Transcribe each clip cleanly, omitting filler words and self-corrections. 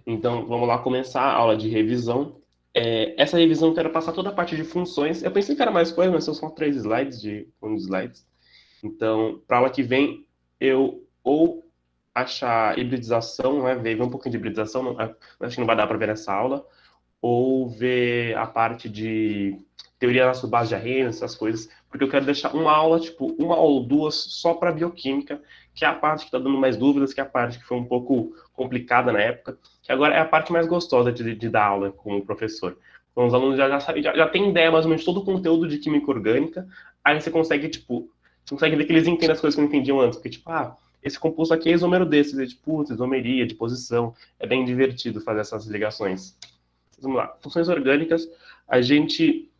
Então, vamos lá começar a aula de revisão. Essa revisão eu quero passar toda a parte de funções. Eu pensei que era mais coisa, mas são só 3 slides de slides. Então, para a aula que vem, eu ou achar hibridização, né, ver um pouquinho de hibridização, acho que não vai dar para ver nessa aula, ou ver a parte de teoria das bases de Arrhenius, essas coisas, porque eu quero deixar uma aula, tipo, uma ou duas só para bioquímica, que é a parte que está dando mais dúvidas, que é a parte que foi um pouco complicada na época, que agora é a parte mais gostosa de dar aula como professor. Então, os alunos já têm ideia mais ou menos de todo o conteúdo de química orgânica, aí você consegue, tipo, você consegue ver que eles entendem as coisas que não entendiam antes, porque, tipo, esse composto aqui é isômero desse, de putz, isomeria, de posição, é bem divertido fazer essas ligações. Vamos lá, funções orgânicas, a gente...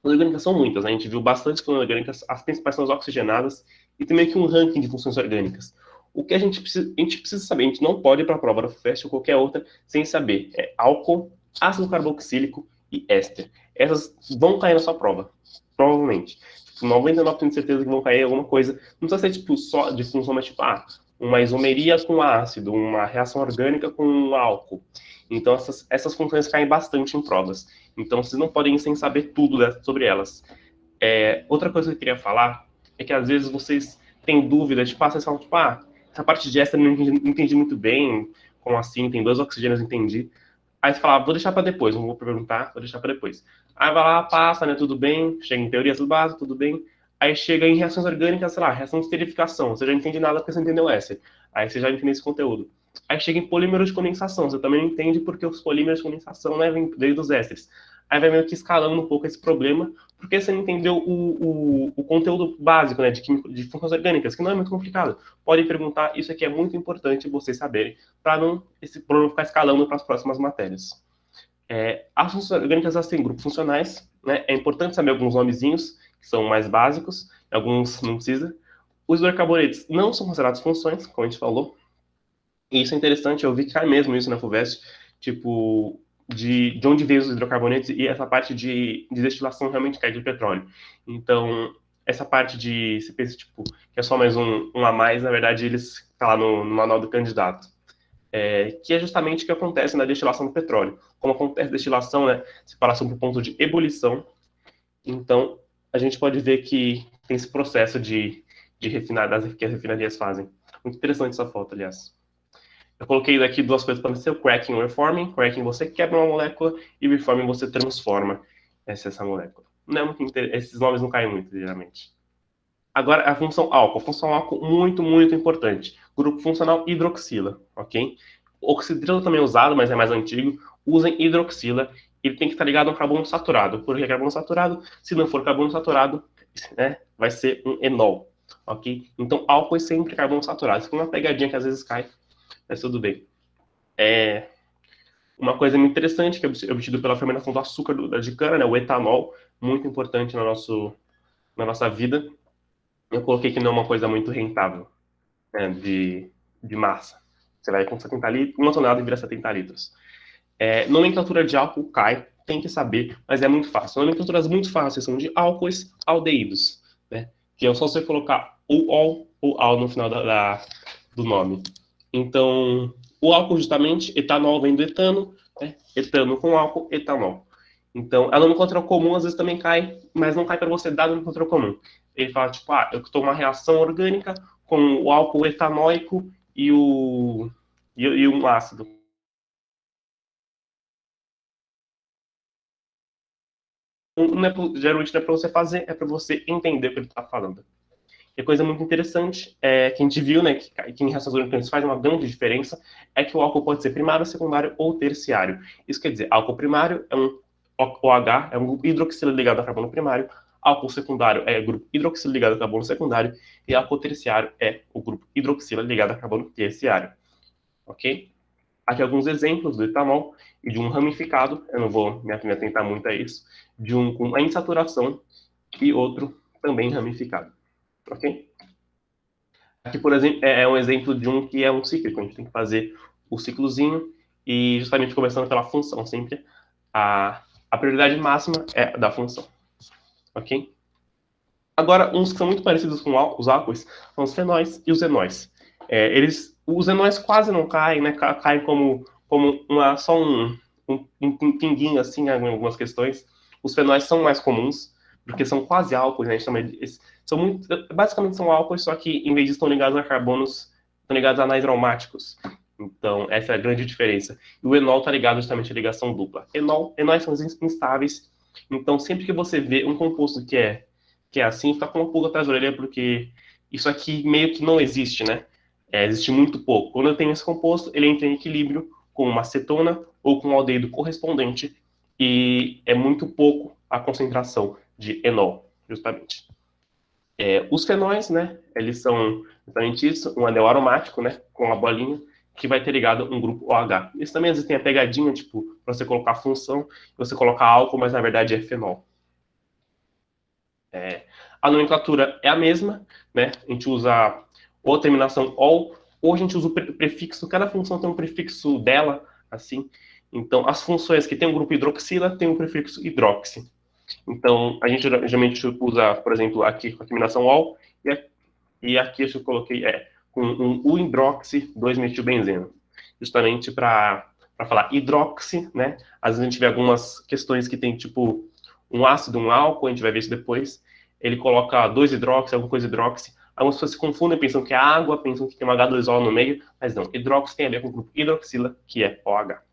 As orgânicas são muitas, né? A gente viu bastante funções orgânicas, as principais são as oxigenadas, e tem meio que um ranking de funções orgânicas. O que a gente precisa saber, a gente não pode ir para a prova da FUVEST ou qualquer outra sem saber. É álcool, ácido carboxílico e éster. Essas vão cair na sua prova, provavelmente. Tipo, 99% de certeza que vão cair alguma coisa. Não precisa ser tipo, só de função, mas tipo, uma isomeria com ácido, uma reação orgânica com álcool. Então, essas funções caem bastante em provas. Então, vocês não podem ir sem saber tudo sobre elas. Outra coisa que eu queria falar é que, às vezes, vocês têm dúvidas, tipo, vocês falam, tipo, essa parte de éster eu não entendi muito bem, como assim, tem 2 oxigênios, entendi. Aí você fala, vou deixar para depois, não vou perguntar, vou deixar para depois. Aí vai lá, passa, né, tudo bem, chega em teorias básicas, tudo bem. Aí chega em reações orgânicas, sei lá, reação de esterificação, você já não entende nada porque você entendeu essa. Aí você já entende esse conteúdo. Aí chega em polímeros de condensação, você também não entende porque os polímeros de condensação, né, vêm desde os ésteres. Aí vai meio que escalando um pouco esse problema, porque você não entendeu o conteúdo básico, né, de funções orgânicas, que não é muito complicado. Podem perguntar, isso aqui é muito importante vocês saberem, para não esse problema ficar escalando para as próximas matérias. As funções orgânicas elas têm grupos funcionais, né? É importante saber alguns nomezinhos, que são mais básicos, alguns não precisa. Os hidrocarbonetos não são considerados funções, como a gente falou, e isso é interessante, eu vi que cai mesmo isso na FUVEST, tipo, de onde veio os hidrocarbonetos e essa parte de destilação realmente cai de petróleo. Então, essa parte de, se pensa, tipo, que é só mais um a mais, na verdade, eles tá lá no manual do candidato. Que é justamente o que acontece na destilação do petróleo. Como acontece a destilação, né, separação por ponto de ebulição, então a gente pode ver que tem esse processo de refinar, que as refinarias fazem. Muito interessante essa foto, aliás. Eu coloquei aqui 2 coisas para ser o cracking e o reforming. Cracking você quebra uma molécula e reforming você transforma essa molécula. Não é muito esses nomes não caem muito, geralmente. Agora, a função álcool. Função álcool muito, muito importante. Grupo funcional hidroxila, ok? Oxidrilo também é usado, mas é mais antigo. Usem hidroxila. Ele tem que estar ligado a um carbono saturado. Por que carbono saturado? Se não for carbono saturado, né, vai ser um enol, ok? Então, álcool é sempre carbono saturado. Isso é uma pegadinha que às vezes cai, mas tudo bem. Uma coisa muito interessante que é obtido pela fermentação do açúcar de cana, né, o etanol, muito importante na nossa vida. Eu coloquei que não é uma coisa muito rentável, né, de massa. Você vai com 70 litros, uma tonelada vira 70 litros. Nomenclatura de álcool cai, tem que saber, mas é muito fácil. Nomenclaturas muito fáceis são de álcoois aldeídos, né? Que é só você colocar o ol ou al no final do nome. Então, o álcool, justamente, etanol vem do etano, né? Etano com álcool, etanol. Então, a nomenclatura comum às vezes também cai, mas não cai para você dar a nomenclatura comum. Ele fala, tipo, eu estou uma reação orgânica com o álcool etanóico e um ácido. Geralmente não é para você fazer, é para você entender o que ele está falando. E a coisa muito interessante que a gente viu, né, que em reações orgânicas faz uma grande diferença, é que o álcool pode ser primário, secundário ou terciário. Isso quer dizer, álcool primário é um OH, é um grupo hidroxila ligado a carbono primário, álcool secundário é o grupo hidroxila ligado a carbono secundário, e álcool terciário é o grupo hidroxila ligado a carbono terciário. Ok? Aqui alguns exemplos do etanol e de um ramificado, eu não vou me atentar muito a isso, de um com insaturação e outro também ramificado. Ok? Aqui, por exemplo, é um exemplo de um que é um cíclico. A gente tem que fazer o ciclozinho e justamente começando pela função. Sempre a prioridade máxima é da função. Ok? Agora, uns que são muito parecidos com os álcoois são os fenóis e os enóis. Os enóis quase não caem, né? Caem como como só um pinguinho, assim, em algumas questões. Os fenóis são mais comuns, porque são quase álcools, né? A gente chama são muito, basicamente são álcools, só que em vez de estão ligados a carbonos, estão ligados a anéis aromáticos. Então, essa é a grande diferença. E o enol está ligado justamente à ligação dupla. Enóis são instáveis, então sempre que você vê um composto que é assim, fica com uma pulga atrás da orelha, porque isso aqui meio que não existe, né? Existe muito pouco. Quando eu tenho esse composto, ele entra em equilíbrio com uma acetona ou com um aldeído correspondente, e é muito pouco a concentração de enol, justamente. Os fenóis, né, eles são justamente isso, um anel aromático, né, com uma bolinha, que vai ter ligado um grupo OH. Isso também às vezes tem a pegadinha, tipo, para você colocar função, você colocar álcool, mas na verdade é fenol. A nomenclatura é a mesma, né, a gente usa ou a terminação ol, ou a gente usa o prefixo, cada função tem um prefixo dela, assim. Então, as funções que tem o grupo hidroxila tem o prefixo hidroxi. Então, a gente geralmente usa, por exemplo, aqui com a terminação ol, e aqui eu coloquei com um U-hidroxi 2-metilbenzeno, justamente para falar hidroxi, né? Às vezes a gente vê algumas questões que tem tipo um ácido, um álcool, a gente vai ver isso depois. Ele coloca 2-hidroxi, alguma coisa hidroxi. Algumas pessoas se confundem, pensam que é água, pensam que tem um H2O no meio, mas não. Hidroxi tem a ver com o grupo hidroxila, que é OH.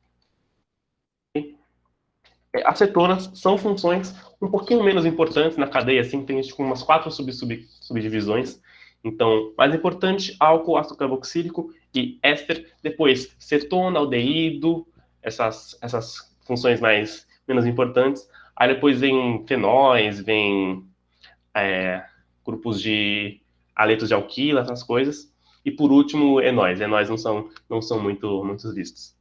Acetonas são funções um pouquinho menos importantes na cadeia, assim, tem tipo, umas 4 subdivisões. Então, mais importante, álcool, ácido carboxílico e éster. Depois, cetona, aldeído, essas funções menos importantes. Aí depois vem fenóis, vem grupos de aletos de alquila, essas coisas. E por último, enóis. Enóis não são muito vistos.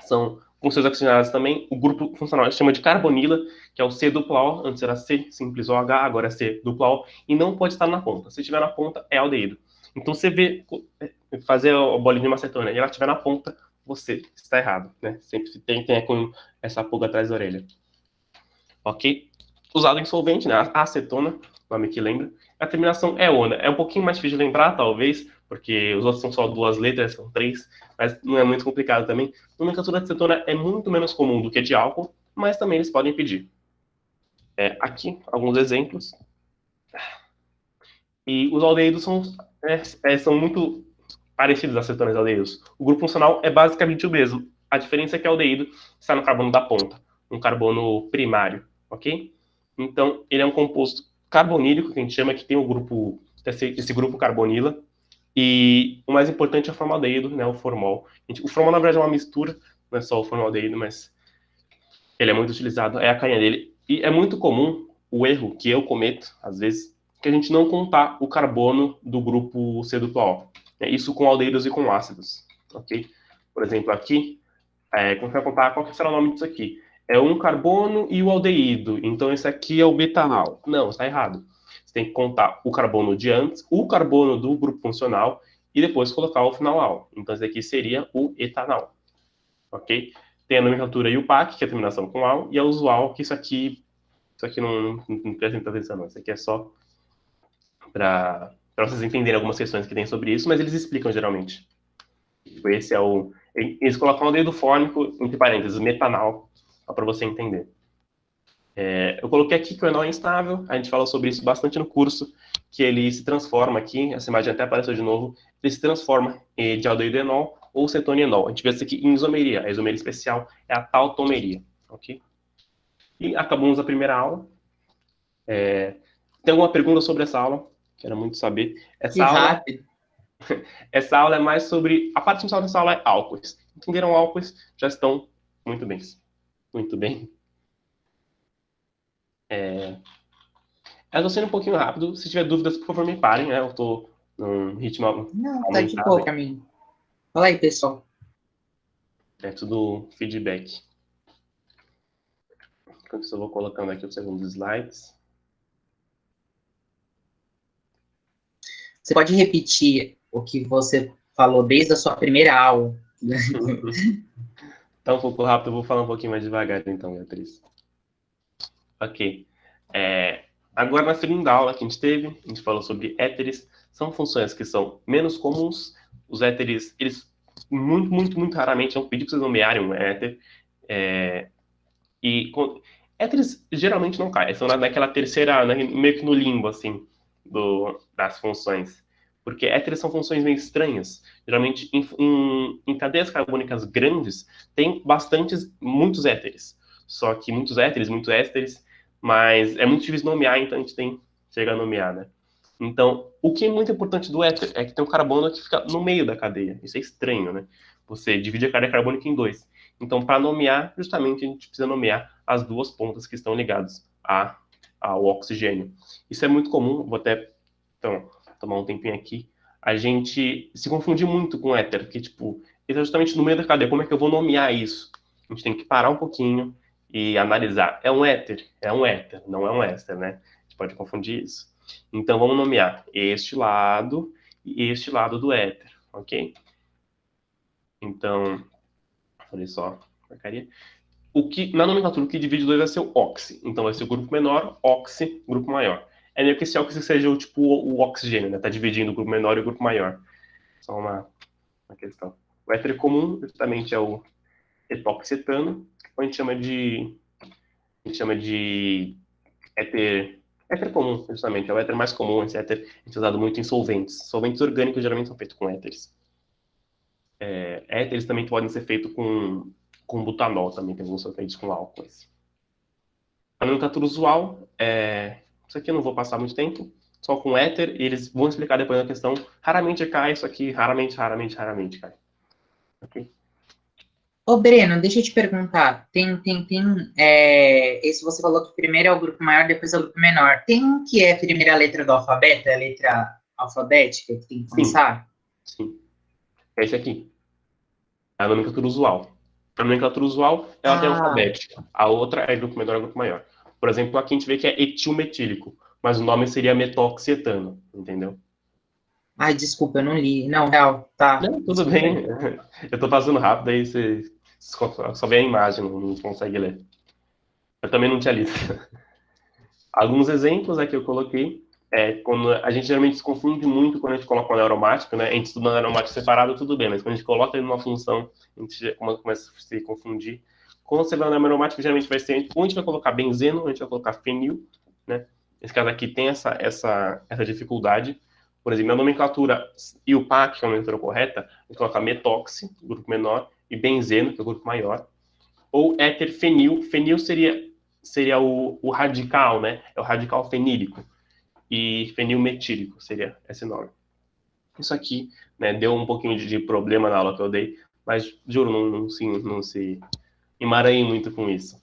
São funções oxigenadas também. O grupo funcional se chama de carbonila, que é o C-dupla-O. Antes era C simples OH, agora é C-dupla-O. E não pode estar na ponta. Se estiver na ponta, é aldeído. Então, você vê, fazer a bolinha de uma acetona e ela estiver na ponta, você está errado, né? Sempre tem com essa pulga atrás da orelha. Ok? Usado em solvente, né? A acetona, nome que lembra. A terminação é ona. É um pouquinho mais difícil de lembrar, talvez, porque os outros são só 2 letras, são 3, mas não é muito complicado também. A nomenclatura de acetona é muito menos comum do que de álcool, mas também eles podem pedir. Aqui, alguns exemplos. E os aldeídos são muito parecidos às cetonas e aldeídos. O grupo funcional é basicamente o mesmo. A diferença é que o aldeído está no carbono da ponta, um carbono primário, ok? Então, ele é um composto carbonílico, que a gente chama, que tem o grupo, esse grupo carbonila, e o mais importante é o formaldeído, né, o formol. O formol, na verdade, é uma mistura, não é só o formaldeído, mas ele é muito utilizado, é a carinha dele. E é muito comum o erro que eu cometo, às vezes, que a gente não contar o carbono do grupo C-dupla-O. Isso com aldehídos e com ácidos, ok? Por exemplo, aqui, quando você vai contar, qual que será o nome disso aqui? É um carbono e o aldeído, então esse aqui é o metanal. Não, está errado. Você tem que contar o carbono de antes, o carbono do grupo funcional, e depois colocar o final al. Então esse aqui seria o etanal, ok? Tem a nomenclatura IUPAC, que é a terminação com al, e a usual, que isso aqui não presta muita atenção, não. Isso aqui é só para vocês entenderem algumas questões que tem sobre isso, mas eles explicam geralmente. Esse é o. Eles colocam o dedo fórmico, entre parênteses, metanal, só para você entender. Eu coloquei aqui que o enol é instável, a gente fala sobre isso bastante no curso, que ele se transforma aqui, essa imagem até apareceu de novo, ele se transforma de aldeído enol ou cetonienol. A gente vê isso aqui em isomeria, a isomeria especial é a tautomeria, ok? E acabamos a primeira aula. Tem alguma pergunta sobre essa aula? Quero muito saber. Que rápido. Essa aula é mais sobre. A parte inicial dessa aula é álcoois. Entenderam álcoois? Já estão muito bem. Muito bem. Eu estou sendo um pouquinho rápido. Se tiver dúvidas, por favor, me parem, né? Eu estou num ritmo Não, tá de aumentado. boa pra mim. Fala aí, pessoal. É tudo feedback. Enquanto isso, eu vou colocando aqui os segundos slides. Você pode repetir o que você falou desde a sua primeira aula? Tá um pouco rápido, eu vou falar um pouquinho mais devagar, então, Beatriz. Ok. Agora, na segunda aula que a gente teve, a gente falou sobre éteres. São funções que são menos comuns. Os éteres, eles muito, muito, muito raramente vão pedir para vocês nomearem um éter. Éteres geralmente não caem, são naquela terceira, meio que no limbo, assim, das funções. Porque éteres são funções meio estranhas. Geralmente, em cadeias carbônicas grandes, tem muitos éteres. Só que muitos éteres, muitos ésteres, mas é muito difícil nomear, então a gente tem que chegar a nomear, né? Então, o que é muito importante do éter é que tem um carbono que fica no meio da cadeia. Isso é estranho, né? Você divide a cadeia carbônica em dois. Então, para nomear, justamente, a gente precisa nomear as duas pontas que estão ligadas ao oxigênio. Isso é muito comum, vou até então, tomar um tempinho aqui. A gente se confunde muito com éter, porque, tipo, ele é justamente no meio da cadeia. Como é que eu vou nomear isso? A gente tem que parar um pouquinho e analisar. É um éter? É um éter, não é um éster, né? A gente pode confundir isso. Então, vamos nomear este lado e este lado do éter, ok? Então, falei só, porcaria. Na nomenclatura, o que divide dois vai ser o oxi. Então, vai ser o grupo menor, oxi, grupo maior. É meio que esse oxi seja o oxigênio, né? Tá dividindo o grupo menor e o grupo maior. Só uma questão. O éter comum, justamente, é o etoxetano, que a gente chama de éter comum, justamente. É o éter mais comum, esse éter é usado muito em solventes. Solventes orgânicos geralmente são feitos com éteres. Éteres também podem ser feitos com butanol, também tem alguns solventes com álcoois. A nomenclatura usual, isso aqui eu não vou passar muito tempo, só com éter, e eles vão explicar depois na questão. Raramente cai, isso aqui raramente cai. Ok? Ô, Breno, deixa eu te perguntar. Esse você falou que primeiro é o grupo maior, depois é o grupo menor. Tem um que é a primeira letra do alfabeto, é a letra alfabética que tem que Sim, pensar? sim. É esse aqui. É a nomenclatura usual. A nomenclatura usual, ela tem Ah, alfabética. A outra é grupo menor e grupo maior. Por exemplo, aqui a gente vê que é etilmetílico, mas o nome seria metoxietano, entendeu? ai, desculpa, eu não li. Não, real, tá. Não, tudo Desculpa bem. aí. Eu tô passando rápido, aí você só vê a imagem, não consegue ler. Eu também não tinha lido. Alguns exemplos aqui eu coloquei. Quando a gente geralmente se confunde muito quando a gente coloca um aromático, né? A gente estuda aromático separado, tudo bem, mas quando a gente coloca ele numa função, a gente começa a se confundir. Quando você vai no aromático, geralmente vai ser, ou a gente vai colocar benzeno, ou a gente vai colocar fenil, né? Esse caso aqui tem essa dificuldade. Por exemplo, a nomenclatura IUPAC, que é a nomenclatura correta, a gente coloca metoxi, grupo menor, e benzeno, que é o grupo maior. Ou éter-fenil. Fenil seria o radical, né? É o radical fenílico. E fenilmetílico seria esse nome. Isso aqui, né, deu um pouquinho de problema na aula que eu dei, mas juro, não se emaranhe muito com isso.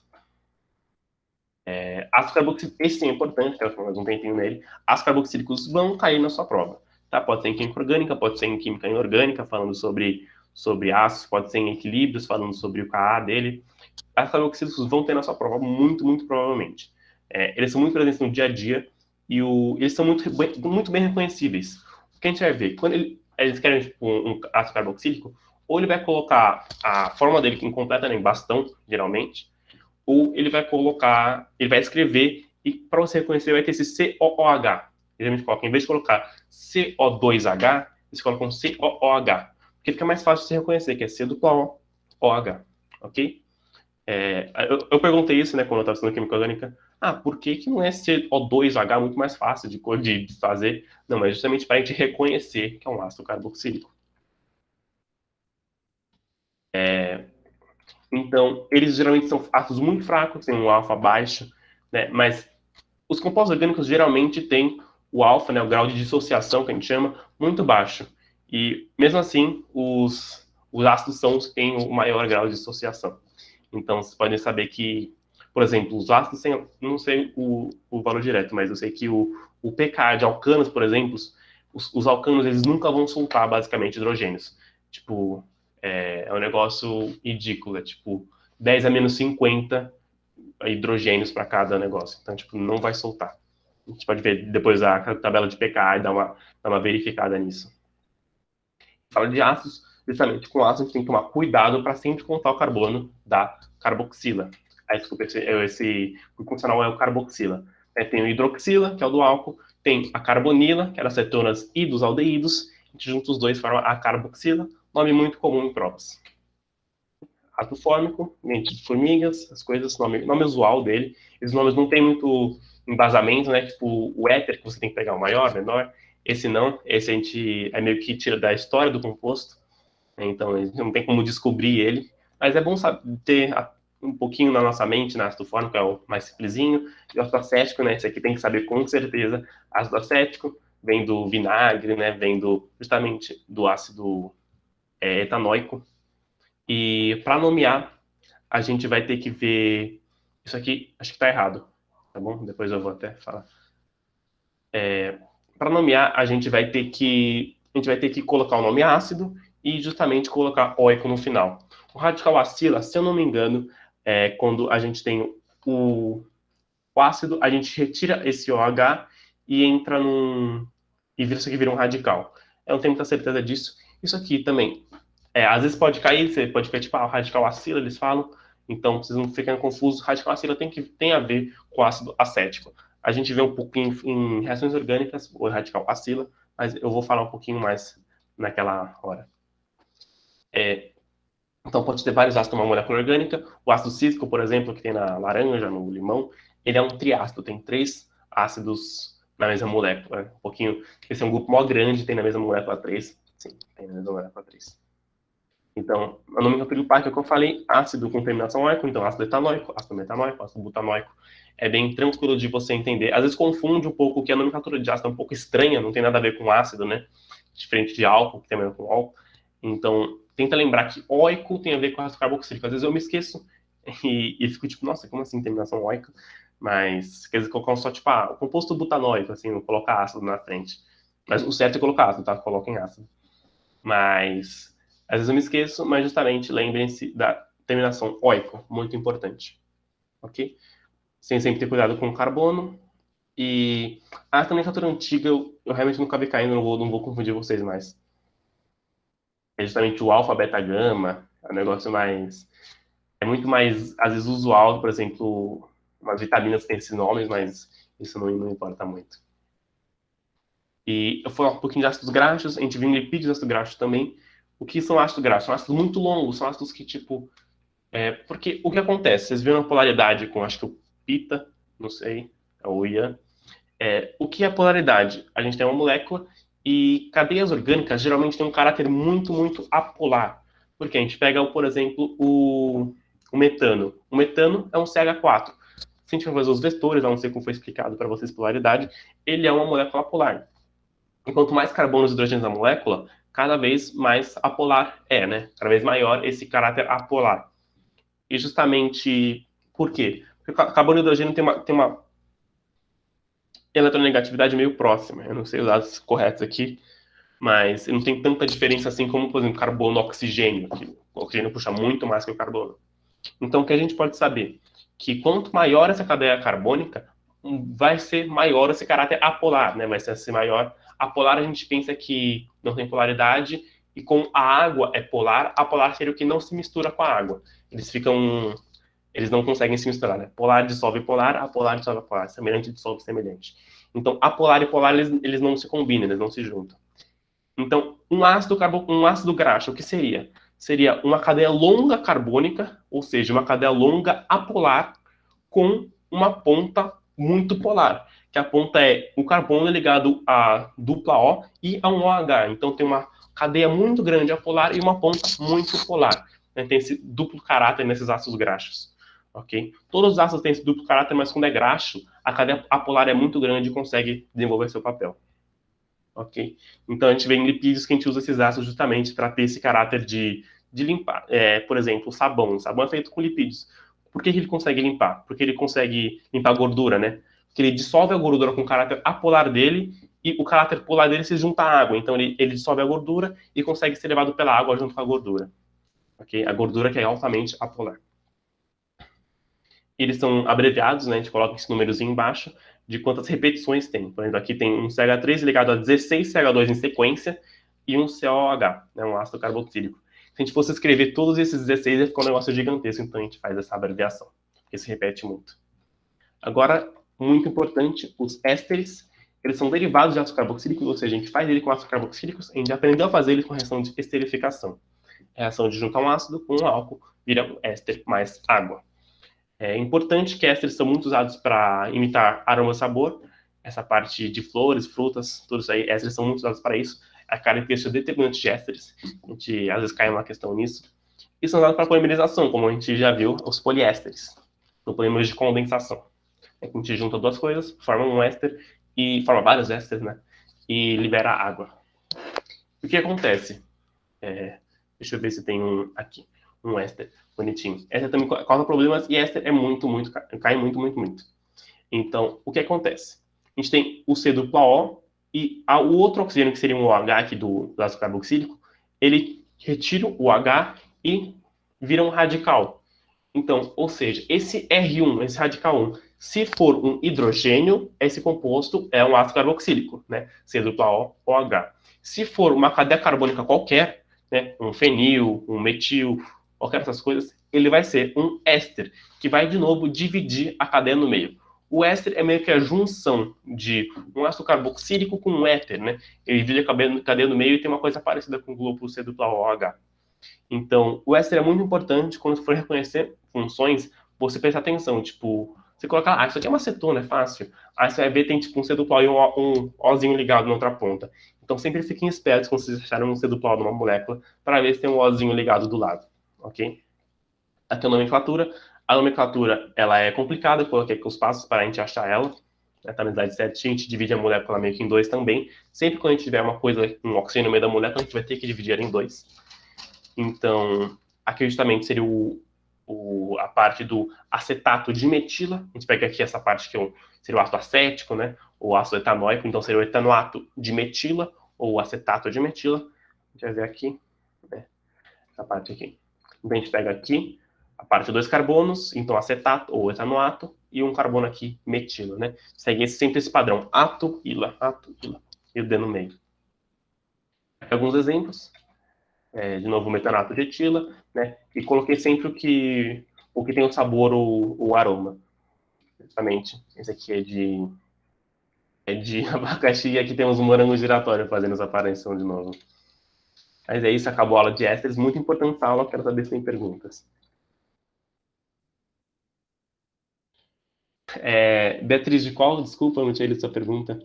Ácido carboxílico, esse sim é importante, quero ficar mais um tempinho nele. Ácidos carboxílicos vão cair na sua prova. Tá? Pode ser em química orgânica, pode ser em química inorgânica, falando sobre ácidos, pode ser em equilíbrios, falando sobre o Ka dele. Ácidos carboxílicos vão ter na sua prova, muito, muito provavelmente. Eles são muito presentes no dia a dia e eles são muito bem reconhecíveis. O que a gente vai ver? Quando eles querem tipo, um ácido carboxílico, ou ele vai colocar a forma dele incompleta, né, em bastão, geralmente, ou ele vai escrever e para você reconhecer vai ter esse COOH. Geralmente coloca, em vez de colocar CO2H, eles colocam COOH, porque fica mais fácil de você reconhecer, que é C dupla O, OH, ok? Eu perguntei isso, né, quando eu estava estudando química orgânica. Por que não é CO2H muito mais fácil de fazer? Não, mas justamente para a gente reconhecer que é um ácido carboxílico. Então, eles geralmente são ácidos muito fracos, têm um alfa baixo, né, mas os compostos orgânicos geralmente têm o alfa, né, o grau de dissociação, que a gente chama, muito baixo. E, mesmo assim, os ácidos têm o maior grau de dissociação. Então, vocês podem saber que, por exemplo, os ácidos, não sei o valor direto, mas eu sei que o pK de alcanos, por exemplo, os alcanos, eles nunca vão soltar, basicamente, hidrogênios. Tipo, é um negócio ridículo, é tipo 10 a menos 50 hidrogênios para cada negócio. Então, tipo, não vai soltar. A gente pode ver depois a tabela de pKa e dar uma verificada nisso. Fala de ácidos, justamente com ácido a gente tem que tomar cuidado para sempre contar o carbono da carboxila. Desculpa, esse funcional é o carboxila. Tem o hidroxila, que é o do álcool, tem a carbonila, que é das cetonas e dos aldeídos, a gente junta os dois forma a carboxila, nome muito comum em provas. Ácido fórmico, mente de formigas, as coisas, nome usual dele. Esses nomes não tem muito embasamento, né? Tipo, o éter, que você tem que pegar o maior, menor. Esse não, esse a gente é meio que tira da história do composto, né? Então não tem como descobrir ele. Mas é bom ter um pouquinho na nossa mente, né? Ácido fórmico é o mais simplesinho. E o ácido acético, né? Esse aqui tem que saber com certeza. Ácido acético vem do vinagre, né? Vem justamente do ácido etanóico. E para nomear, a gente vai ter que ver. Isso aqui, acho que tá errado, tá bom? Depois eu vou até falar. Para nomear, a gente vai ter que colocar o nome ácido e justamente colocar oico no final. O radical acila, se eu não me engano, quando a gente tem o ácido, a gente retira esse OH e entra e isso aqui vira um radical. Eu não tenho muita certeza disso. Isso aqui também às vezes pode cair, você pode ficar tipo, o radical acila, eles falam. Então, vocês não fiquem confusos. Radical acila tem a ver com ácido acético. A gente vê um pouquinho em reações orgânicas, o radical acila, mas eu vou falar um pouquinho mais naquela hora. Então, pode ter vários ácidos numa molécula orgânica. O ácido cítrico, por exemplo, que tem na laranja, no limão, ele é um triácido, tem 3 ácidos na mesma molécula. Um pouquinho, esse é um grupo maior grande, tem na mesma molécula 3. Sim, tem na mesma molécula 3. Então, a nomenclatura do parque é o que eu falei, ácido com terminação oico, então ácido etanóico, ácido metanoico, ácido butanóico. É bem tranquilo de você entender. Às vezes confunde um pouco, que a nomenclatura de ácido é um pouco estranha, não tem nada a ver com ácido, né? Diferente de álcool, que tem a ver com álcool. Então, tenta lembrar que oico tem a ver com ácido carboxílico. Às vezes eu me esqueço e fico tipo, nossa, como assim terminação oica? Mas, quer dizer, colocar só tipo, o composto butanóico, assim, não colocar ácido na frente. Mas o certo é colocar ácido, tá? Coloquem ácido. Mas às vezes eu me esqueço, mas justamente lembrem-se da terminação oico, muito importante. Ok? Sem sempre ter cuidado com o carbono. E a nomenclatura antiga eu realmente nunca vi caindo, não vou confundir vocês mais. É justamente o alfa, beta, gama, é um negócio mais. É muito mais, às vezes, usual, por exemplo, umas vitaminas têm esses nomes, mas isso não importa muito. E eu vou falar um pouquinho de ácidos graxos, a gente viu em lipídios de ácidos graxos também. O que são ácidos graxos? São ácidos muito longos, são ácidos que, tipo, porque o que acontece? Vocês viram a polaridade com, acho que o Pita, não sei, o Ian. O que é a polaridade? A gente tem uma molécula e cadeias orgânicas geralmente têm um caráter muito, muito apolar. Porque a gente pega, por exemplo, o metano. O metano é um CH4. Se a gente for fazer os vetores, a não ser como foi explicado para vocês polaridade, ele é uma molécula apolar. E quanto mais carbonos e hidrogênios na molécula, cada vez mais apolar né? Cada vez maior esse caráter apolar. E justamente por quê? Porque o carbono e o hidrogênio tem uma eletronegatividade meio próxima. Eu não sei os dados corretos aqui, mas não tem tanta diferença assim como, por exemplo, carbono e oxigênio. Que o oxigênio puxa muito mais que o carbono. Então, o que a gente pode saber? Que quanto maior essa cadeia carbônica, vai ser maior esse caráter apolar, né? Vai ser maior. Apolar a gente pensa que não tem polaridade, e com a água é polar, apolar seria o que não se mistura com a água. Eles não conseguem se misturar, né? Polar dissolve polar, apolar dissolve apolar, semelhante dissolve semelhante. Então, apolar e polar, eles não se combinam, eles não se juntam. Então, um ácido graxo, o que seria? Seria uma cadeia longa carbônica, ou seja, uma cadeia longa apolar com uma ponta muito polar, que a ponta é o carbono ligado a dupla O e a um OH. Então tem uma cadeia muito grande apolar e uma ponta muito polar. Tem esse duplo caráter nesses ácidos graxos. Ok? Todos os ácidos têm esse duplo caráter, mas quando é graxo, a cadeia apolar é muito grande e consegue desenvolver seu papel. Ok? Então a gente vê em lipídios que a gente usa esses ácidos justamente para ter esse caráter de limpar. Por exemplo, o sabão. O sabão é feito com lipídios. Por que ele consegue limpar? Porque ele consegue limpar a gordura, né? Porque ele dissolve a gordura com o caráter apolar dele e o caráter polar dele se junta à água. Então ele dissolve a gordura e consegue ser levado pela água junto com a gordura. Ok? A gordura que é altamente apolar. Eles são abreviados, né? A gente coloca esse númerozinho embaixo de quantas repetições tem. Por exemplo, aqui tem um CH3 ligado a 16 CH2 em sequência e um COH, né? Um ácido carboxílico. Se a gente fosse escrever todos esses 16, ia ficar um negócio gigantesco, então a gente faz essa abreviação, porque se repete muito. Agora, muito importante, os ésteres, eles são derivados de ácido carboxílico, ou seja, a gente faz ele com ácido carboxílico, a gente aprendeu a fazer ele com reação de esterificação. Reação de juntar um ácido com um álcool, vira um éster mais água. É importante que ésteres são muito usados para imitar aroma e sabor. Essa parte de flores, frutas, tudo isso aí, ésteres são muito usados para isso. A característica determinante de ésteres, a gente às vezes cai numa questão nisso. E são usados para polimerização, como a gente já viu, os poliésteres, no polímeros de condensação. A gente junta duas coisas, forma um éster, e forma vários ésteres, né? E libera água. O que acontece? Deixa eu ver se tem um aqui, um éster bonitinho. Éster também causa problemas e éster é cai muito. Então, o que acontece? A gente tem o C dupla O e o outro oxigênio, que seria um OH aqui do ácido carboxílico, ele retira o H e vira um radical. Então, ou seja, esse R1, esse radical 1, se for um hidrogênio, esse composto é um ácido carboxílico, né? C dupla O, OH. Se for uma cadeia carbônica qualquer, né? Um fenil, um metil, qualquer dessas coisas, ele vai ser um éster, que vai de novo dividir a cadeia no meio. O éster é meio que a junção de um ácido carboxílico com um éter, né? Ele divide a cadeia no meio e tem uma coisa parecida com o grupo C dupla OH. Então, o éster é muito importante quando for reconhecer funções, você prestar atenção, tipo, você colocar, isso aqui é uma cetona, é fácil. Aí você vai ver, tem tipo um C duplo e um Ozinho ligado na outra ponta. Então, sempre fiquem espertos quando vocês acharem um C duplo numa molécula, para ver se tem um Ozinho ligado do lado, ok? Aqui é a nomenclatura. A nomenclatura, ela é complicada, eu coloquei aqui os passos para a gente achar ela. Na unidade certinha, a gente divide a molécula meio que em dois também. Sempre quando a gente tiver uma coisa, um oxigênio no meio da molécula, a gente vai ter que dividir ela em dois. Então, aqui justamente seria a parte do acetato de metila. A gente pega aqui essa parte que seria o ácido acético, né? Ou ácido etanóico, então seria o etanoato de metila, ou o acetato de metila. A gente vai ver aqui, né? Essa parte aqui. Então, a gente pega aqui a parte de dois carbonos, então acetato ou etanoato, e um carbono aqui, metila, né? Segue sempre esse padrão, ato, ila, e o D no meio. Aqui alguns exemplos. De novo, o metanato de etila, né? E coloquei sempre o que tem o sabor ou o aroma. Justamente, esse aqui é de abacaxi e aqui temos um morango giratório fazendo essa aparição de novo. Mas é isso, acabou a aula de ésteres. Muito importante essa aula, quero saber se tem perguntas. Beatriz, de qual? Desculpa, não tinha lido sua pergunta.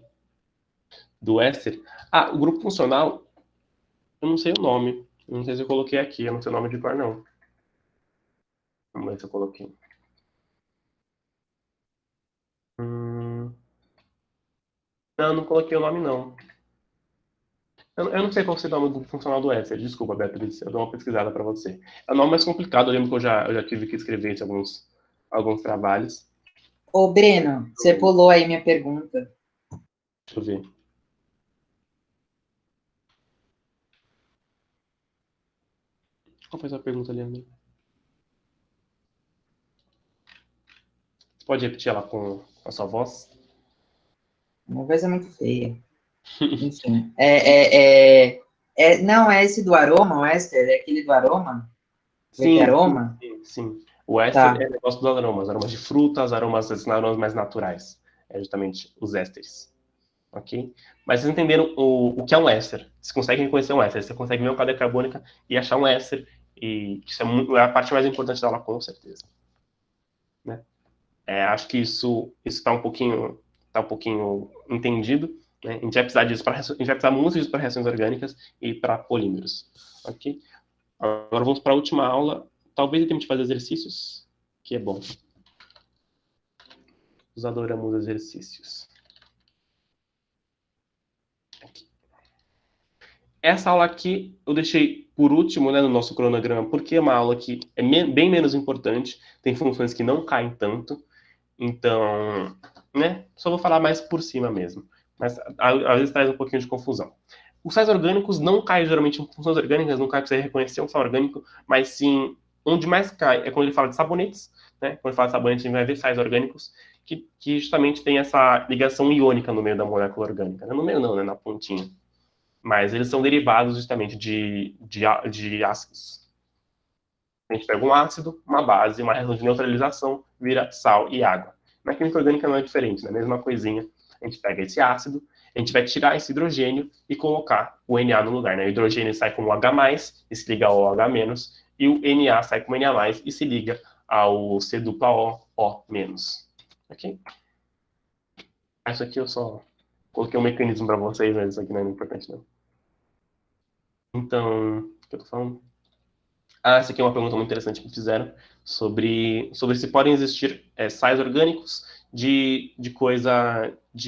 Do éster? O grupo funcional, eu não sei o nome. Eu não sei se eu coloquei aqui, eu não sei o nome de cor, não. Vamos ver se eu coloquei. Não, não coloquei o nome, não. Eu não sei qual seria o nome funcional do éster. Desculpa, Beatriz, eu dou uma pesquisada para você. É o nome mais complicado, eu lembro que eu já tive que escrever alguns trabalhos. Ô, Breno, você pulou aí minha pergunta. Deixa eu ver. Qual foi a sua pergunta, Leandro? Você pode repetir ela com a sua voz? Minha voz é muito feia. Enfim. Não, é esse do aroma, o éster? É aquele do aroma? Sim, aroma? sim. O éster é o negócio dos aromas de frutas, aromas mais naturais. É justamente os ésteres. Ok? Mas vocês entenderam o que é um éster. Vocês conseguem reconhecer um éster. Você consegue ver uma cadeia carbônica e achar um éster. E isso é a parte mais importante da aula, com certeza. Né? Acho que isso está um pouquinho entendido. Né? A gente vai precisar disso a gente vai precisar muito disso para reações orgânicas e para polímeros. Ok? Agora vamos para a última aula. Talvez eu tenha de fazer exercícios, que é bom. Nós adoramos exercícios. Aqui. Essa aula aqui eu deixei por último, né, no nosso cronograma, porque é uma aula que é bem menos importante, tem funções que não caem tanto, então, né, só vou falar mais por cima mesmo, mas às vezes traz um pouquinho de confusão. Os sais orgânicos não caem geralmente em funções orgânicas, não cai para você reconhecer um sal orgânico, mas sim, onde mais cai é quando ele fala de sabonetes, né, quando ele fala de sabonetes a gente vai ver sais orgânicos, que justamente tem essa ligação iônica no meio da molécula orgânica, no meio não, né, na pontinha. Mas eles são derivados justamente de ácidos. A gente pega um ácido, uma base, uma reação de neutralização, vira sal e água. Na química orgânica não é diferente, né? A mesma coisinha. A gente pega esse ácido, a gente vai tirar esse hidrogênio e colocar o Na no lugar, né? O hidrogênio sai com o H+, e se liga ao OH-, e o Na sai com o Na+, e se liga ao C-O, O-. Ok? Isso aqui eu só coloquei um mecanismo para vocês, mas isso aqui não é importante, não. Então, o que eu tô falando? Essa aqui é uma pergunta muito interessante que me fizeram sobre se podem existir sais orgânicos de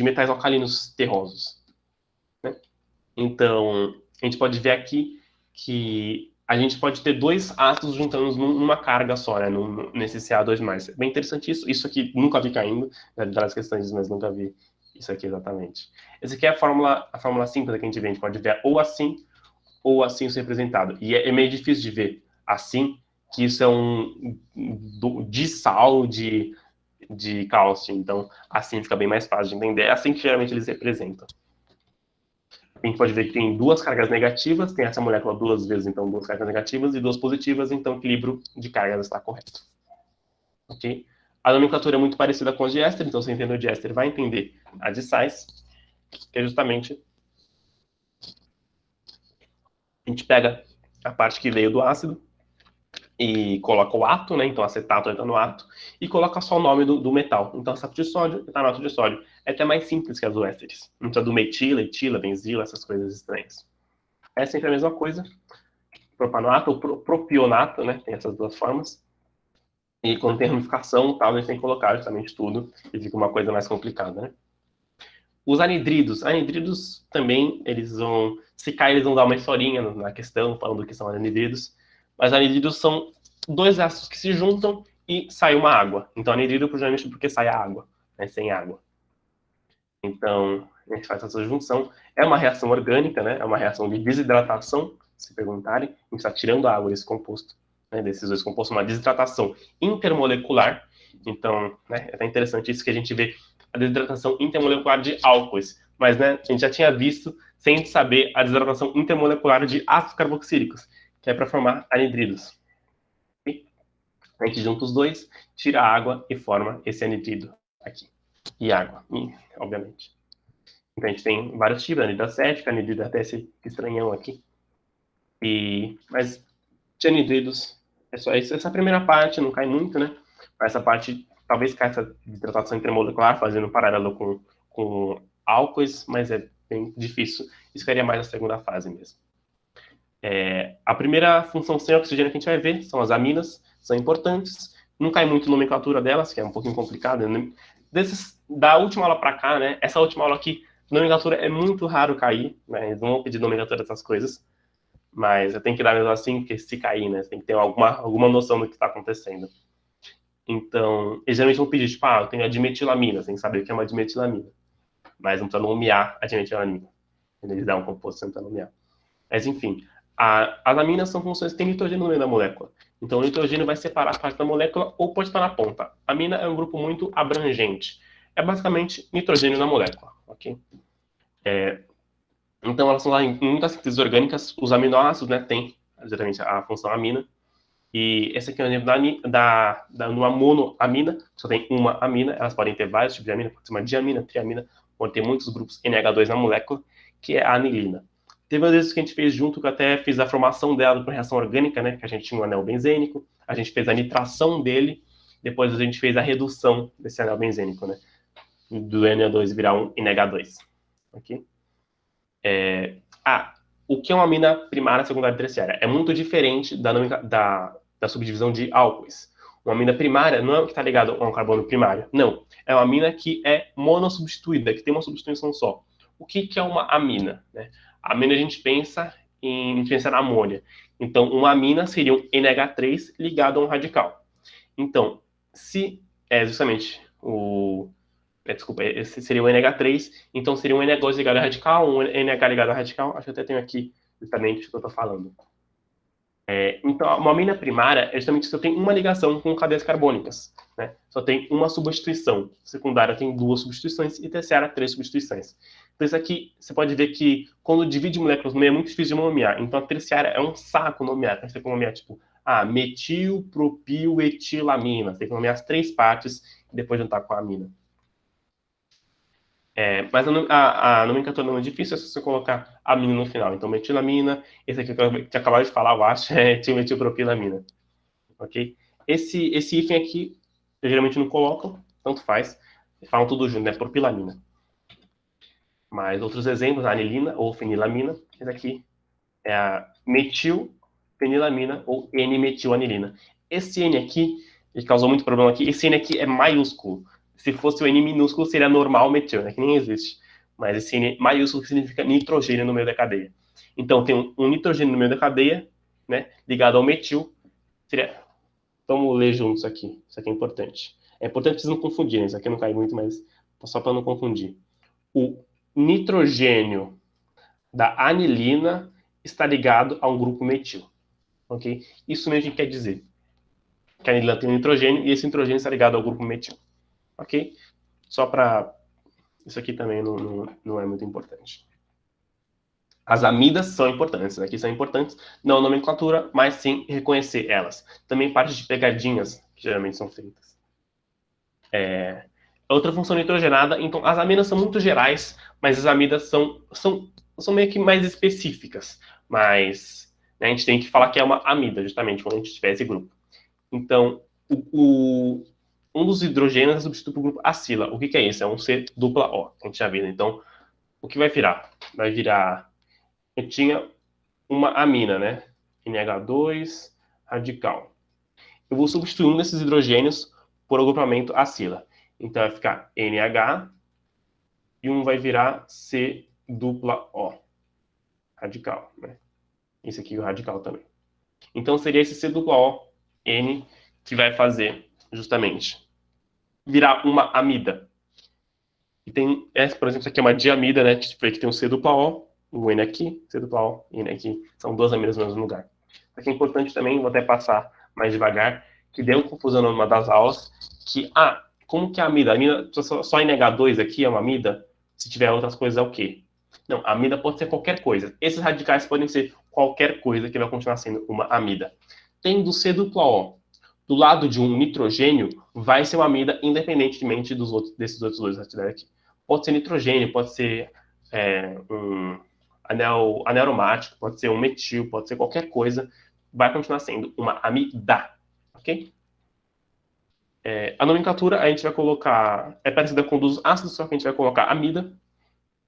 metais alcalinos terrosos, né? Então, a gente pode ver aqui que a gente pode ter dois ácidos juntando numa carga só, né? Nesse Ca2+. É bem interessante isso. Isso aqui nunca vi caindo, já vi várias questões, mas nunca vi isso aqui exatamente. Essa aqui é a fórmula simples que a gente vê. A gente pode ver ou assim isso representado. E é meio difícil de ver assim, que isso é um dissal de cálcio. Então, assim fica bem mais fácil de entender. É assim que geralmente eles representam. A gente pode ver que tem duas cargas negativas, tem essa molécula duas vezes, então duas cargas negativas, e duas positivas, então o equilíbrio de cargas está correto. Ok? A nomenclatura é muito parecida com a de éster, então você entender o de éster vai entender a de sais, que é justamente a gente pega a parte que veio do ácido e coloca o ato, né? Então acetato entra no ato, e coloca só o nome do metal. Então acetato de sódio, etanoto de sódio. É até mais simples que as do ésteres. Não precisa do metila, etila, benzila, essas coisas estranhas. É sempre a mesma coisa. Propanoato ou propionato, né? Tem essas duas formas. E quando tem ramificação, tal, a gente tem que colocar justamente tudo e fica uma coisa mais complicada, né? Os anidridos também, se cair, eles vão dar uma historinha na questão, falando do que são anidridos. Mas anidridos são dois ácidos que se juntam e sai uma água. Então, anidrido, provavelmente, porque sai a água, né, sem água. Então, a gente faz essa junção. É uma reação orgânica, né? É uma reação de desidratação, se perguntarem. A gente está tirando a água desse composto, né, desses dois compostos, uma desidratação intermolecular. Então, né, é até interessante isso que a gente vê a desidratação intermolecular de álcoois. Mas, né, a gente já tinha visto, sem saber, a desidratação intermolecular de ácidos carboxílicos, que é para formar anidridos. A gente junta os dois, tira a água e forma esse anidrido aqui. E água, obviamente. Então a gente tem vários tipos, anidrida acética, anidrida até esse estranhão aqui. Mas de anidridos, é só isso. Essa primeira parte não cai muito, né? Essa parte talvez caia essa hidratação intermolecular, fazendo um paralelo com álcoois, mas é bem difícil. Isso ficaria mais na segunda fase mesmo. A primeira função sem oxigênio que a gente vai ver são as aminas, são importantes. Não cai muito a nomenclatura delas, que é um pouquinho complicada, né? Da última aula para cá, né? Essa última aula aqui, nomenclatura é muito raro cair, né? Eles não vão pedir nomenclatura dessas coisas, mas eu tenho que dar mesmo assim, porque se cair, né? Você tem que ter alguma noção do que está acontecendo. Então, eles geralmente vão pedir, tipo, eu tenho a dimetilamina, você tem que saber o que é uma dimetilamina. Mas não precisa nomear a dimetilamina. Eles dão um composto sem nomear. Mas, enfim, as aminas são funções que têm nitrogênio no meio da molécula. Então, o nitrogênio vai separar a parte da molécula ou pode estar na ponta. A amina é um grupo muito abrangente. É basicamente nitrogênio na molécula, ok? Então, elas são lá em muitas sínteses orgânicas. Os aminoácidos, né, têm exatamente a função amina. E esse aqui é o exemplo numa monoamina, só tem uma amina. Elas podem ter vários tipos de amina, pode ser uma diamina, triamina, pode ter muitos grupos NH2 na molécula, que é a anilina. Teve vezes que a gente fez junto, que eu até fiz a formação dela por reação orgânica, né? Que a gente tinha um anel benzênico, a gente fez a nitração dele, depois a gente fez a redução desse anel benzênico, né? Do NO2 virar um NH2. Ok? O que é uma amina primária, secundária e terciária? É muito diferente da subdivisão de álcoois. Uma amina primária não é o que está ligado a um carbono primário. Não. É uma amina que é monossubstituída, que tem uma substituição só. O que é uma amina, né? A amina a gente pensa na amônia. Então, uma amina seria um NH3 ligado a um radical. Então, se é justamente esse seria o NH3, então seria um NH2 ligado a radical, um NH ligado a radical. Acho que eu até tenho aqui justamente o que eu estou falando. Então, uma amina primária é justamente só tem uma ligação com cadeias carbônicas, né? Só tem uma substituição. Secundária tem duas substituições e terciária 3 substituições. Então, isso aqui, você pode ver que quando divide moléculas no meio é muito difícil de nomear. Então, a terciária é um saco nomear. Você tem que nomear, tipo, metil, propil, etilamina. Você tem que nomear as 3 partes e depois juntar com a amina. Mas a nomenclatura não é difícil, é só você colocar amina no final. Então, metilamina, esse aqui que eu tinha acabado de falar, eu acho, é metilpropilamina. Ok? Esse hífen aqui, eu geralmente não coloco, tanto faz. Falam tudo junto, né? Propilamina. Mas outros exemplos, a anilina ou fenilamina, esse aqui é a metilfenilamina ou N-metilanilina. Esse N aqui, ele causou muito problema aqui, esse N aqui é maiúsculo. Se fosse o N minúsculo, seria normal metil, né? Que nem existe. Mas esse N maiúsculo significa nitrogênio no meio da cadeia. Então, tem um nitrogênio no meio da cadeia, né? Ligado ao metil. Seria... Vamos ler juntos aqui. Isso aqui é importante. É importante vocês não confundirem. Isso aqui não cai muito, mas só para não confundir. O nitrogênio da anilina está ligado a um grupo metil. Ok? Isso mesmo que quer dizer que a anilina tem um nitrogênio e esse nitrogênio está ligado ao grupo metil. Ok? Só para... Isso aqui também não é muito importante. As amidas são importantes, aqui são importantes, não a nomenclatura, mas sim reconhecer elas. Também parte de pegadinhas que geralmente são feitas. Outra função nitrogenada, então as aminas são muito gerais, mas as amidas são meio que mais específicas. Mas né, a gente tem que falar que é uma amida, justamente, quando a gente tiver esse grupo. Então, um dos hidrogênios é substituído por grupo acila. O que é isso? É um C dupla O, que a gente já viu. Então, o que vai virar? Vai virar... Eu tinha uma amina, né? NH2 radical. Eu vou substituir um desses hidrogênios por agrupamento acila. Então, vai ficar NH e um vai virar C dupla O radical, né? Esse aqui é o radical também. Então, seria esse C dupla O, N, que vai fazer justamente virar uma amida. E tem, por exemplo, isso aqui é uma diamida, né? Que tem um C dupla O N aqui, C dupla O, N aqui. São duas amidas no mesmo lugar. Isso aqui é importante também, vou até passar mais devagar, que deu confusão numa das aulas, que, como que a amida? A amida só NH2 aqui é uma amida? Se tiver outras coisas é o quê? Não, a amida pode ser qualquer coisa. Esses radicais podem ser qualquer coisa que vai continuar sendo uma amida. Tendo C dupla O do lado de um nitrogênio, vai ser uma amida independentemente desses outros dois radicais aqui. Pode ser nitrogênio, pode ser um anel aromático, pode ser um metil, pode ser qualquer coisa, vai continuar sendo uma amida, ok? A nomenclatura a gente vai colocar, é parecida com dos ácidos, só que a gente vai colocar amida.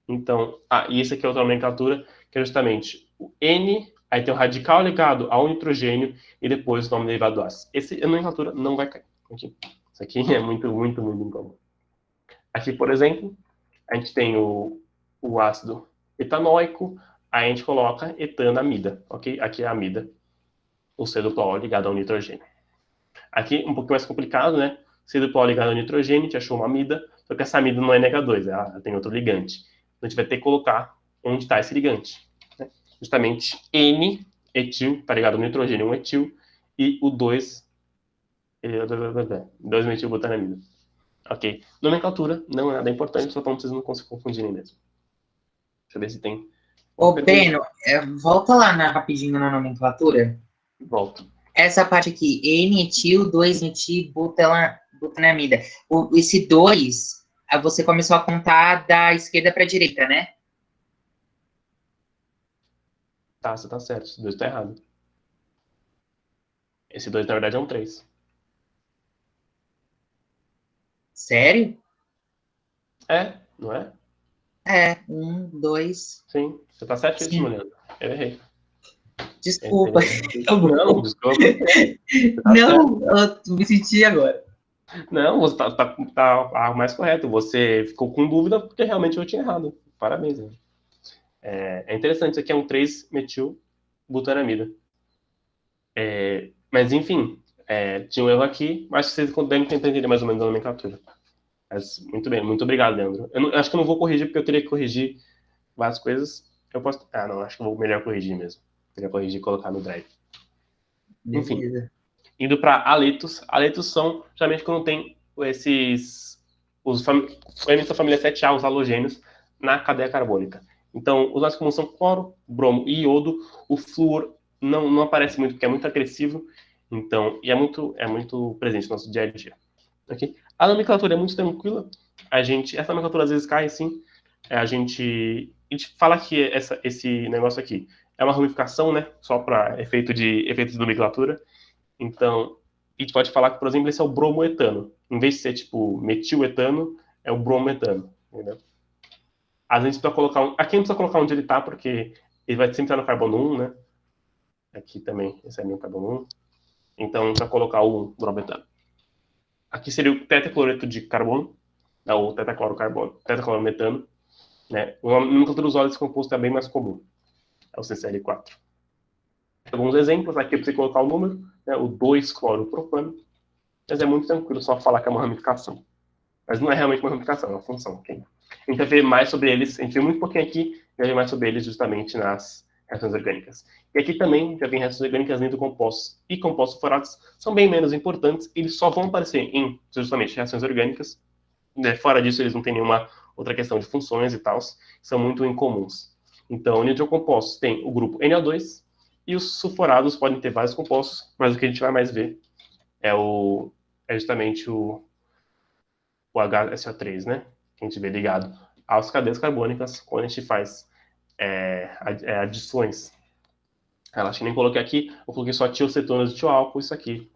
Então, e esse aqui é outra nomenclatura, que é justamente o N, aí tem o radical ligado ao nitrogênio e depois o nome derivado do ácido. A nomenclatura não vai cair. Okay? Isso aqui é muito, muito, muito incomum. Aqui, por exemplo, a gente tem o ácido etanóico, aí a gente coloca etanamida, ok? Aqui é a amida, o C duplo O ligado ao nitrogênio. Aqui, um pouquinho mais complicado, né? C duplo O ligado ao nitrogênio, a gente achou uma amida, só que essa amida não é NH2, ela tem outro ligante. Então, a gente vai ter que colocar onde está esse ligante. Né? Justamente N, etil, tá ligado ao nitrogênio, um etil, e o 2 metilbutanamida. Ok. Nomenclatura não é nada importante, só para vocês não se confundirem mesmo. Deixa eu ver se tem. Ô, Breno, volta lá rapidinho na nomenclatura. Volto. Essa parte aqui, N-etil, 2-metil, butanamida. Esse 2, você começou a contar da esquerda para a direita, né? Tá, você tá certo. Esse 2 tá errado. Esse 2, na verdade, é um 3. Sério? Não é? 1, 2. Sim, você tá certíssimo, Leandro. Eu errei. Desculpa. Não, desculpa. Não, eu me senti agora. Não, você tá mais correto. Você ficou com dúvida porque realmente eu tinha errado. Parabéns. Né? É interessante, isso aqui é um 3-metilbutanamida. Mas, enfim, tinha um erro aqui, mas vocês devem entender mais ou menos a nomenclatura. Mas, muito bem, muito obrigado, Leandro. Acho que eu não vou corrigir porque eu teria que corrigir várias coisas. Eu posso... não, acho que eu vou melhor corrigir mesmo. Melhor corrigir e colocar no drive. Enfim, indo para aletos. Aletos são, geralmente, quando tem os elementos da família 7A, os halogênios, na cadeia carbônica. Então, os mais comuns são cloro, bromo e iodo. O flúor não aparece muito, porque é muito agressivo. Então, e é muito presente no nosso dia a dia. Okay? A nomenclatura é muito tranquila. essa nomenclatura às vezes cai, sim. A gente fala que esse negócio aqui é uma ramificação, né? Só para efeito de nomenclatura. Então, a gente pode falar que, por exemplo, esse é o bromoetano. Em vez de ser tipo metiletano, é o bromoetano. Entendeu? Às vezes precisa colocar um. Aqui não precisa colocar onde ele tá, porque ele vai sempre estar no carbono 1, né? Aqui também, esse é meu carbono 1. Então, precisa colocar o brometano. Aqui seria o tetracloreto de carbono, né? O tetraclorometano. Né? O nomenclatura dos óleos desse composto é bem mais comum. É o CCl4. Alguns exemplos, aqui para você colocar o número, né? O 2-cloropropano. Mas é muito tranquilo só falar que é uma ramificação. Mas não é realmente uma ramificação, é uma função, ok? A gente vai ver mais sobre eles, a gente vê muito pouquinho aqui, vai ver mais sobre eles justamente nas reações orgânicas. E aqui também já vem reações orgânicas nitrocompostos e compostos fosforados, são bem menos importantes, eles só vão aparecer em, justamente, reações orgânicas. Né? Fora disso, eles não têm nenhuma outra questão de funções e tal, são muito incomuns. Então, nitrocompostos tem o grupo NO2 e os sulfurados podem ter vários compostos, mas o que a gente vai mais ver é justamente o HSO3, né? Que a gente vê ligado às cadeias carbônicas quando a gente faz adições. Acho que nem coloquei aqui, eu coloquei só tiocetonas e tioálcool, isso aqui.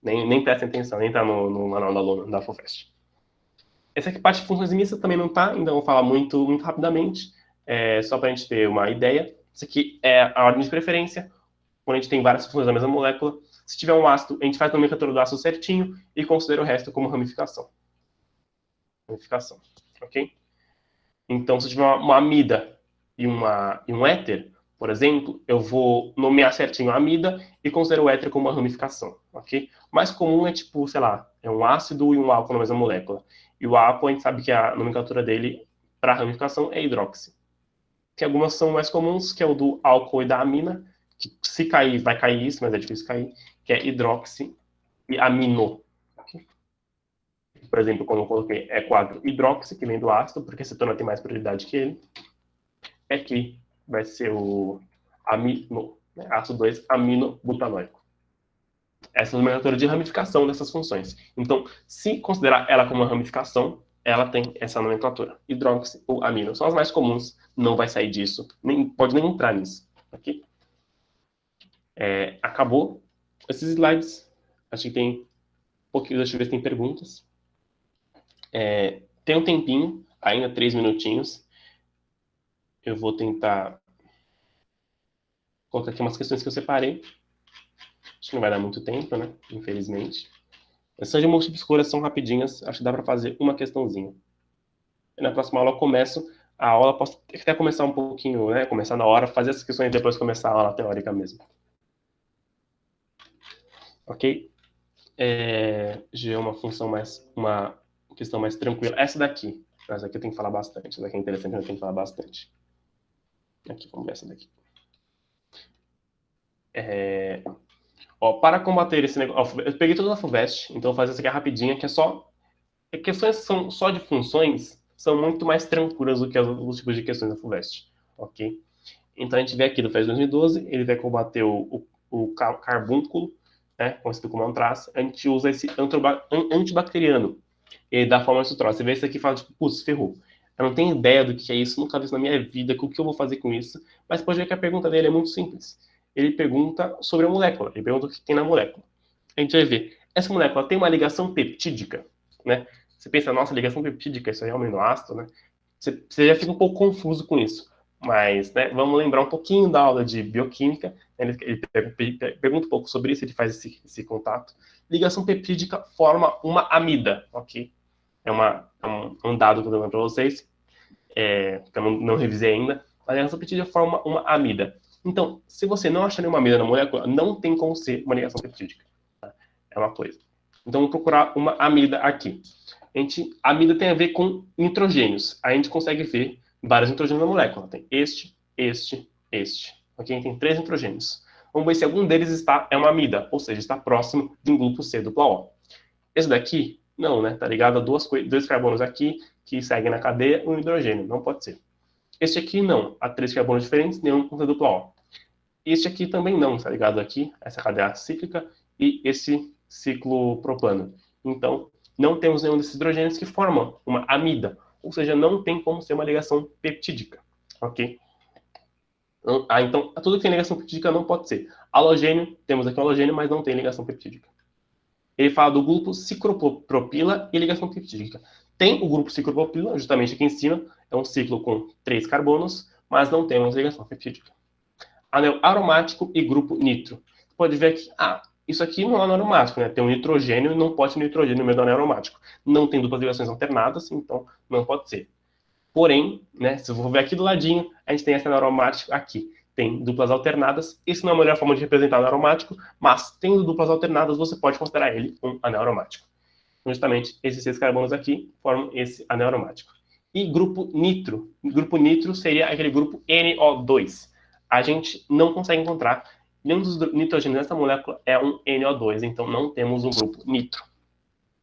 Nem prestem atenção, nem tá no manual da FUVEST. Essa aqui, parte de funções mistas, também não tá, então eu vou falar muito rapidamente, só para a gente ter uma ideia. Isso aqui é a ordem de preferência, quando a gente tem várias funções da mesma molécula. Se tiver um ácido, a gente faz a nomenclatura do ácido certinho e considera o resto como ramificação. Ramificação, ok? Então, se eu tiver uma amida e um éter, por exemplo, eu vou nomear certinho a amida e considero o éter como uma ramificação, ok? O mais comum é tipo, sei lá, é um ácido e um álcool na mesma molécula. E o álcool, a gente sabe que a nomenclatura dele para ramificação é hidróxi. Tem algumas são mais comuns, que é o do álcool e da amina, que se cair, vai cair isso, mas é difícil cair, que é hidróxi e amino. Por exemplo, como eu coloquei, é 4-hidróxi, que vem do ácido, porque a cetona tem mais prioridade que ele. Aqui vai ser o amino, né? Ácido 2-aminobutanoico. Essa é a nomenclatura de ramificação dessas funções. Então, se considerar ela como uma ramificação, ela tem essa nomenclatura. Hidróxi ou amino são as mais comuns, não vai sair disso, pode nem entrar nisso. Okay? Acabou esses slides. Acho que tem um pouquinho, deixa eu ver se tem perguntas. Tem um tempinho, ainda 3 minutinhos. Eu vou tentar colocar aqui umas questões que eu separei. Acho que não vai dar muito tempo, né? Infelizmente. Essas de múltipla escolha são rapidinhas, acho que dá para fazer uma questãozinha. E na próxima aula eu começo a aula, posso até começar um pouquinho, né? Começar na hora, fazer essas questões e depois começar a aula teórica mesmo. Ok? Já é uma função uma questão mais tranquila. Essa daqui eu tenho que falar bastante. Essa daqui é interessante, eu tenho que falar bastante. Aqui, vamos ver essa daqui. Para combater esse negócio, eu peguei toda a FUVEST, então eu vou fazer essa aqui rapidinha, que é só... Questões são só de funções são muito mais tranquilas do que os tipos de questões da FUVEST, ok? Então a gente vê aqui do FES 2012, ele vai combater o carbúnculo, né, conhecido como antraço. A gente usa esse antibacteriano, ele dá forma de sutrose. Você vê isso aqui e fala, tipo, putz, ferrou. Eu não tenho ideia do que é isso, nunca vi isso na minha vida, o que eu vou fazer com isso, mas pode ver que a pergunta dele é muito simples. Ele pergunta sobre a molécula, ele pergunta o que tem na molécula. A gente vai ver, essa molécula tem uma ligação peptídica, né? Você pensa, nossa, ligação peptídica, isso aí é um aminoácido, né? Você já fica um pouco confuso com isso. Mas, né, vamos lembrar um pouquinho da aula de bioquímica. Ele pergunta um pouco sobre isso, ele faz esse contato. Ligação peptídica forma uma amida, ok? É um dado que eu estou dando para vocês, que eu não revisei ainda. A ligação peptídica forma uma amida. Então, se você não achar nenhuma amida na molécula, não tem como ser uma ligação peptídica. Tá? É uma coisa. Então, vamos procurar uma amida aqui. A amida tem a ver com nitrogênios. A gente consegue ver vários nitrogênios na molécula. Tem este. Ok? Tem 3 nitrogênios. Vamos ver se algum deles é uma amida, ou seja, está próximo de um grupo C dupla O. Esse daqui, não, né? Está ligado a dois carbonos aqui que seguem na cadeia um hidrogênio. Não pode ser. Este aqui, não. Há 3 carbonos diferentes, nenhum com C dupla O. Este aqui também não, está ligado aqui, essa cadeia cíclica e esse ciclo propano. Então, não temos nenhum desses hidrogênios que formam uma amida, ou seja, não tem como ser uma ligação peptídica, ok? Então, tudo que tem ligação peptídica não pode ser. Halogênio, temos aqui um halogênio, mas não tem ligação peptídica. Ele fala do grupo ciclopropila e ligação peptídica. Tem o grupo ciclopropila, justamente aqui em cima, é um ciclo com 3 carbonos, mas não temos ligação peptídica. Anel aromático e grupo nitro. Você pode ver aqui, isso aqui não é anel aromático, né? Tem um nitrogênio e não pode ter nitrogênio no meio do anel aromático. Não tem duplas ligações alternadas, então não pode ser. Porém, né, se eu for ver aqui do ladinho, a gente tem esse anel aromático aqui. Tem duplas alternadas. Isso não é a melhor forma de representar o anel aromático, mas tendo duplas alternadas, você pode considerar ele um anel aromático. Justamente esses 6 carbonos aqui formam esse anel aromático. E grupo nitro. Grupo nitro seria aquele grupo NO2. A gente não consegue encontrar nenhum dos nitrogênios nessa molécula é um NO2, então não temos um grupo nitro.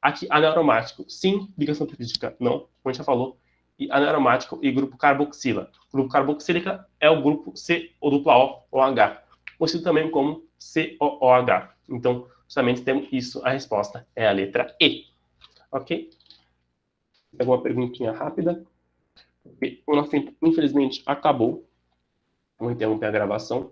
Aqui, anel aromático, sim, ligação peptídica, não, como a gente já falou. E anel aromático e grupo carboxila. O grupo carboxílica é o grupo COOH, conhecido também como COOH. Então, justamente temos isso, a resposta é a letra E. Ok? Alguma perguntinha rápida? O nosso tempo, infelizmente, acabou. Vou interromper a gravação.